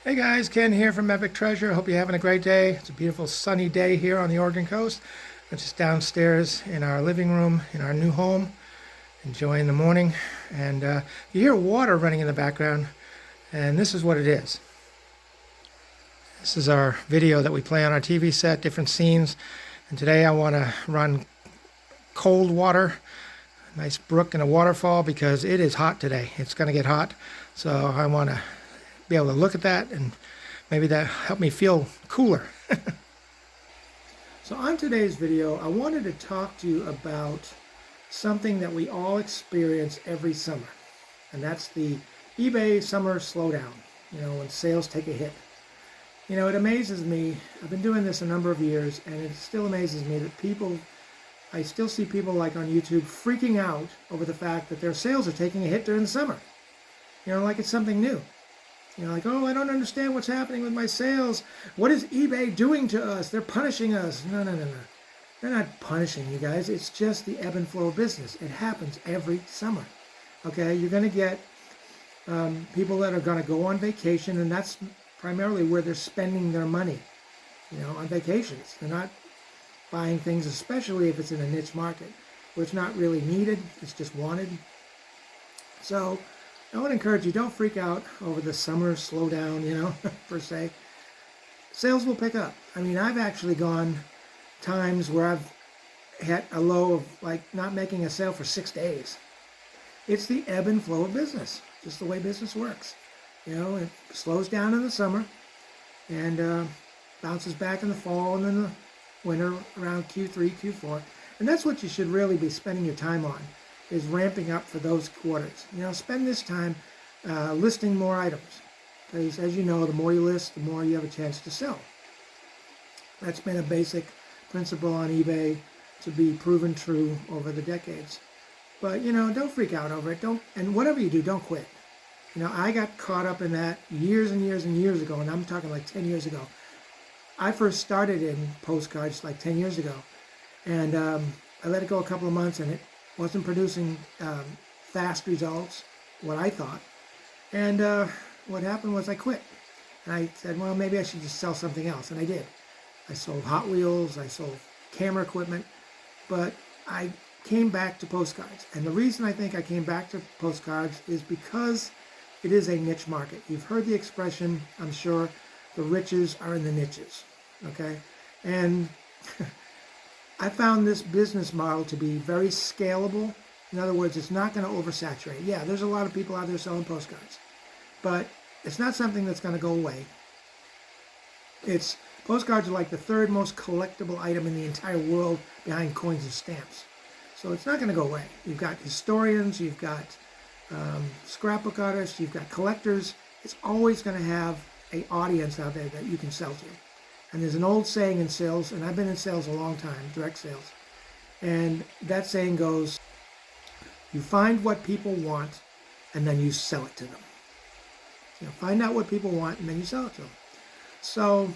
Hey guys, Ken here from Epic Treasure. Hope you're having a great day. It's a beautiful sunny day here on the Oregon coast. I'm just downstairs in our living room in our new home, enjoying the morning. And you hear water running in the background, and this is what it is. This is our video that we play on our TV set, different scenes. And today I want to run cold water, a nice brook and a waterfall, because it is hot today. It's going to get hot, so I want to be able to look at that, and maybe that help me feel cooler. So on today's video, I wanted to talk to you about something that we all experience every summer, and that's the eBay summer slowdown, when sales take a hit. It amazes me. I've been doing this a number of years, and it still amazes me that I still see people like on YouTube freaking out over the fact that their sales are taking a hit during the summer. Like it's something new. Like, oh, I don't understand what's happening with my sales. What is eBay doing to us? They're punishing us. No. They're not punishing you guys. It's just the ebb and flow of business. It happens every summer. Okay, you're going to get people that are going to go on vacation, and that's primarily where they're spending their money, on vacations. They're not buying things, especially if it's in a niche market, where it's not really needed. It's just wanted. So I want to encourage you, don't freak out over the summer slowdown, per se. Sales will pick up. I've actually gone times where I've had a low of like not making a sale for 6 days. It's the ebb and flow of business, just the way business works. It slows down in the summer and bounces back in the fall and then the winter around Q3, Q4. And that's what you should really be spending your time on, is ramping up for those quarters. Spend this time listing more items, because as you know, the more you list, the more you have a chance to sell. That's been a basic principle on eBay to be proven true over the decades. But don't freak out over it. And whatever you do, don't quit. I got caught up in that years and years and years ago, and I'm talking like 10 years ago. I first started in Postcards like 10 years ago, and I let it go a couple of months, and it wasn't producing fast results, what I thought. And what happened was I quit. And I said, well, maybe I should just sell something else. And I did. I sold Hot Wheels, I sold camera equipment, but I came back to Postcards. And the reason I think I came back to Postcards is because it is a niche market. You've heard the expression, I'm sure, the riches are in the niches, okay? And I found this business model to be very scalable. In other words, it's not going to oversaturate. Yeah, there's a lot of people out there selling postcards, but it's not something that's going to go away. Postcards are like the third most collectible item in the entire world behind coins and stamps. So it's not going to go away. You've got historians, you've got scrapbook artists, you've got collectors. It's always going to have an audience out there that you can sell to. And there's an old saying in sales, and I've been in sales a long time, direct sales, and that saying goes, you find what people want, and then you sell it to them. Find out what people want, and then you sell it to them. So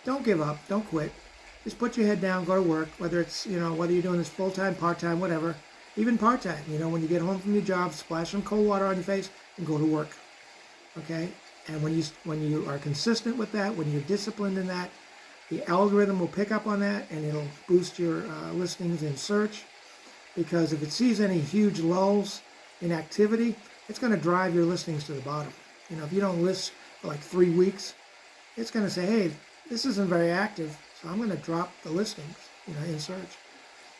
don't give up, don't quit. Just put your head down, go to work, whether it's, whether you're doing this full-time, part-time, whatever, even part-time. When you get home from your job, splash some cold water on your face and go to work, okay? And when you are consistent with that, when you're disciplined in that, the algorithm will pick up on that, and it'll boost your listings in search, because if it sees any huge lulls in activity, it's going to drive your listings to the bottom. If you don't list for like 3 weeks, it's going to say, hey, this isn't very active, so I'm going to drop the listings, in search.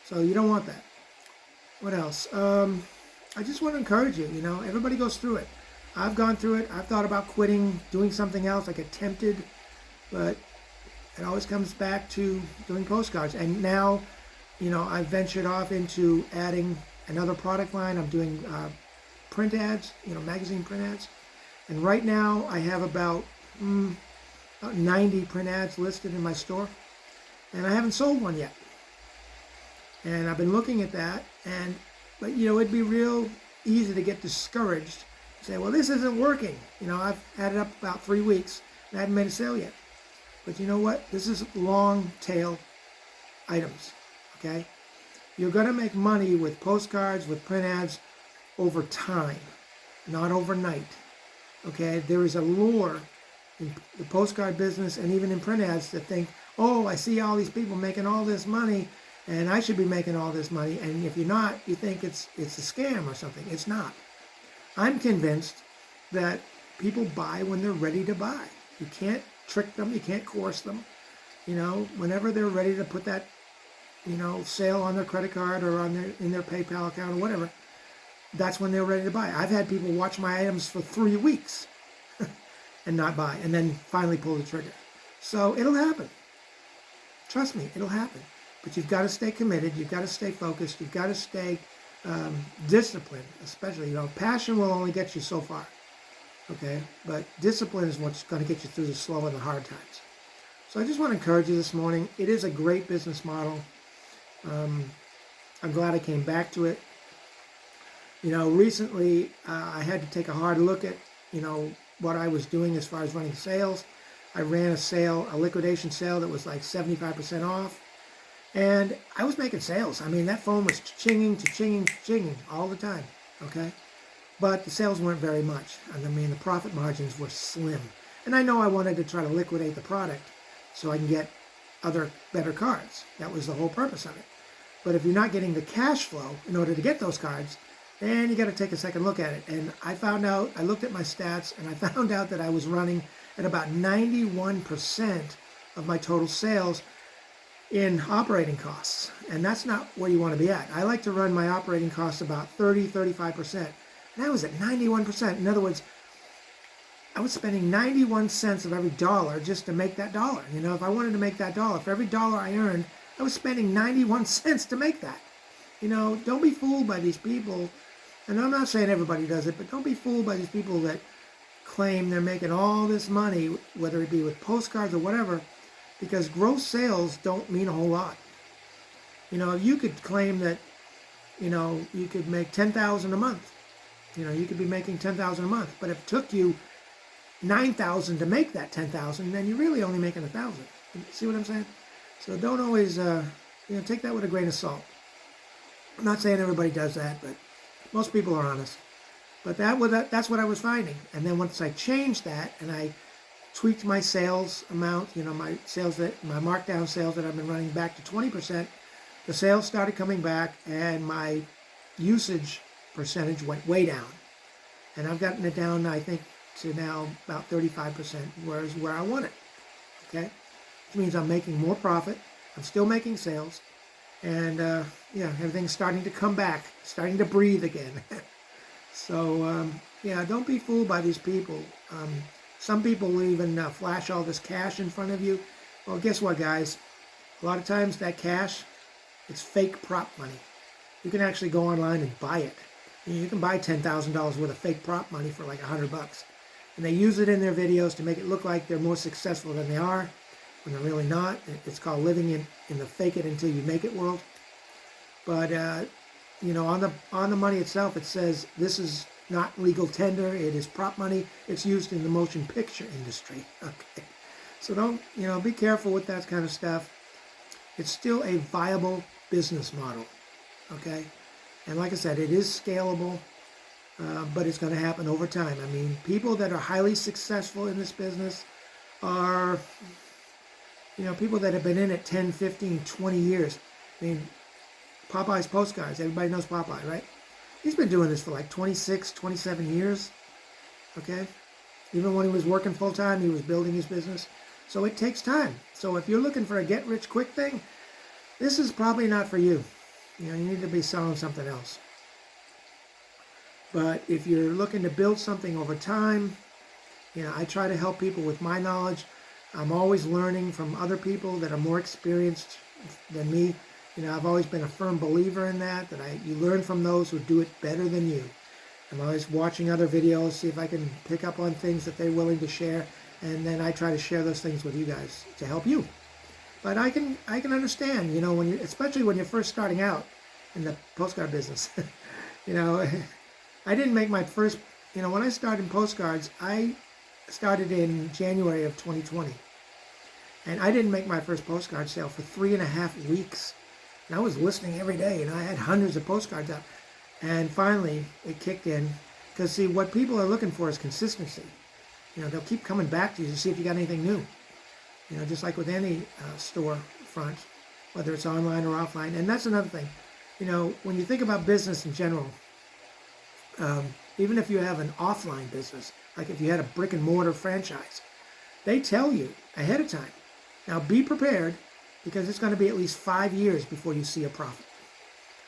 So you don't want that. What else? I just want to encourage you, everybody goes through it. I've gone through it. I've thought about quitting, doing something else. I get tempted, but it always comes back to doing postcards. And now, I've ventured off into adding another product line. I'm doing print ads, magazine print ads. And right now I have about 90 print ads listed in my store. And I haven't sold one yet. And I've been looking at that. But it'd be real easy to get discouraged. Say, well, this isn't working. I've had it up about 3 weeks and I haven't made a sale yet. But you know what? This is long tail items, okay? You're going to make money with postcards, with print ads over time, not overnight, okay? There is a lure in the postcard business and even in print ads that think, oh, I see all these people making all this money and I should be making all this money. And if you're not, you think it's a scam or something. It's not. I'm convinced that people buy when they're ready to buy. You can't trick them. You can't coerce them. You know, whenever they're ready to put that, you know, sale on their credit card or in their PayPal account or whatever, that's when they're ready to buy. I've had people watch my items for 3 weeks and not buy, and then finally pull the trigger. So it'll happen. Trust me, it'll happen. But you've got to stay committed. You've got to stay focused. You've got to stay disciplined, especially. You know, passion will only get you so far. Okay, but discipline is what's going to get you through the slow and the hard times. So I just want to encourage you this morning. It is a great business model. I'm glad I came back to it. You know, recently I had to take a hard look at, you know, what I was doing as far as running sales. I ran a sale, a liquidation sale that was like 75% off. And I was making sales. I mean, that phone was chinging to chinging to chinging all the time, okay? But the sales weren't very much. I mean, the profit margins were slim. And I know I wanted to try to liquidate the product so I can get other better cards. That was the whole purpose of it. But if you're not getting the cash flow in order to get those cards, then you got to take a second look at it. And I found out, I looked at my stats, and I found out that I was running at about 91% of my total sales in operating costs. And that's not where you want to be at. I like to run my operating costs about 30-35%. And I was at 91%. In other words, I was spending 91 cents of every dollar just to make that dollar. You know, if I wanted to make that dollar, for every dollar I earned, I was spending 91 cents to make that. You know, don't be fooled by these people. And I'm not saying everybody does it, but don't be fooled by these people that claim they're making all this money, whether it be with postcards or whatever, because gross sales don't mean a whole lot. You know, you could claim that, you know, you could make $10,000 a month. You know, you could be making $10,000 a month, but if it took you $9,000 to make that $10,000, then you're really only making $1,000. See what I'm saying? So don't always, you know, take that with a grain of salt. I'm not saying everybody does that, but most people are honest. But that's what I was finding. And then once I changed that and I tweaked my sales amount, you know, my markdown sales that I've been running back to 20%, the sales started coming back and my usage percentage went way down. And I've gotten it down, I think, to now about 35%, whereas where I want it. Okay? Which means I'm making more profit. I'm still making sales. And, yeah, everything's starting to come back, starting to breathe again. So, yeah, don't be fooled by these people. Some people will even flash all this cash in front of you. Well, guess what, guys? A lot of times that cash, it's fake prop money. You can actually go online and buy it. You can buy $10,000 worth of fake prop money for like $100. And they use it in their videos to make it look like they're more successful than they are, when they're really not. It's called living in the fake it until you make it world. But, you know, on the money itself, it says this is not legal tender. It is prop money. It's used in the motion picture industry. Okay. So don't, you know, be careful with that kind of stuff. It's still a viable business model. Okay. And like I said, it is scalable, but it's going to happen over time. I mean, people that are highly successful in this business are, you know, people that have been in it 10, 15, 20 years. I mean, Popeye's Postcards, everybody knows Popeye, right? He's been doing this for like 26, 27 years, okay? Even when he was working full-time, he was building his business. So it takes time. So if you're looking for a get-rich-quick thing, this is probably not for you. You know, you need to be selling something else. But if you're looking to build something over time, you know, I try to help people with my knowledge. I'm always learning from other people that are more experienced than me. You know, I've always been a firm believer in that you learn from those who do it better than you. I'm always watching other videos, see if I can pick up on things that they're willing to share, and then I try to share those things with you guys to help you. But I can understand, you know, especially when you're first starting out in the postcard business. You know, I didn't make my first, you know, when I started in postcards, I started in January of 2020. And I didn't make my first postcard sale for 3.5 weeks. And I was listening every day, and I had hundreds of postcards up. And finally, it kicked in. Because, see, what people are looking for is consistency. You know, they'll keep coming back to you to see if you got anything new. You know, just like with any store front, whether it's online or offline. And that's another thing. You know, when you think about business in general, even if you have an offline business, like if you had a brick and mortar franchise, they tell you ahead of time. Now be prepared, because it's going to be at least 5 years before you see a profit.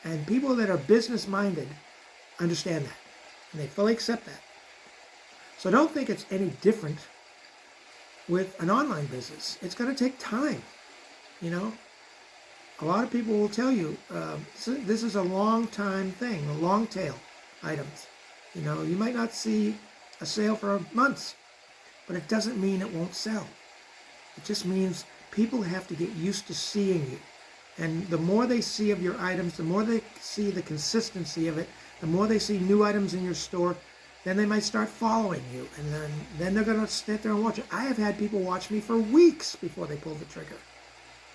And people that are business minded understand that, and they fully accept that. So don't think it's any different with an online business. It's going to take time. You know, a lot of people will tell you this is a long time thing, a long tail items. You know, you might not see a sale for months, but it doesn't mean it won't sell. It just means people have to get used to seeing you. And the more they see of your items, the more they see the consistency of it, the more they see new items in your store, then they might start following you. And then they're going to sit there and watch it. I have had people watch me for weeks before they pull the trigger.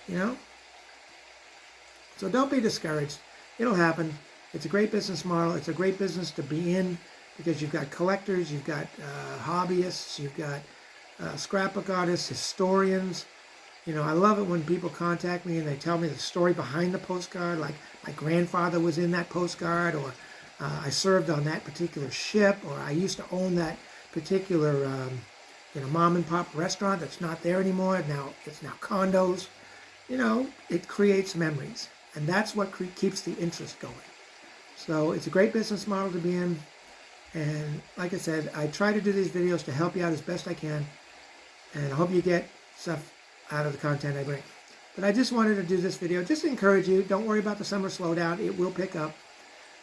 You know? So don't be discouraged. It'll happen. It's a great business model. It's a great business to be in, because you've got collectors, you've got hobbyists, you've got scrapbook artists, historians. You know, I love it when people contact me and they tell me the story behind the postcard, like my grandfather was in that postcard, or I served on that particular ship, or I used to own that particular mom and pop restaurant that's not there anymore. Now it's now condos. You know, it creates memories, and that's what keeps the interest going. So it's a great business model to be in. And like I said, I try to do these videos to help you out as best I can. And I hope you get stuff out of the content I bring. But I just wanted to do this video just to encourage you. Don't worry about the summer slowdown. It will pick up.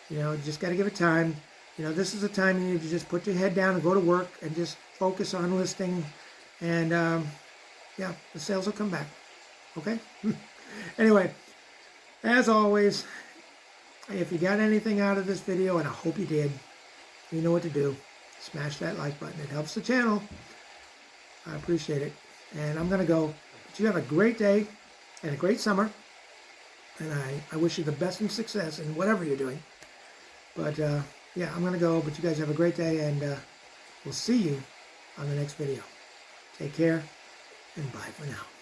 You know, you just got to give it time. You know, this is a time you need to just put your head down and go to work and just focus on listing. And, yeah, the sales will come back. Okay? Anyway, as always, if you got anything out of this video, and I hope you did, you know what to do. Smash that like button. It helps the channel. I appreciate it. And I'm going to go. But you have a great day and a great summer. And I wish you the best and success in whatever you're doing. But, yeah, I'm going to go. But you guys have a great day. And we'll see you on the next video. Take care. And bye for now.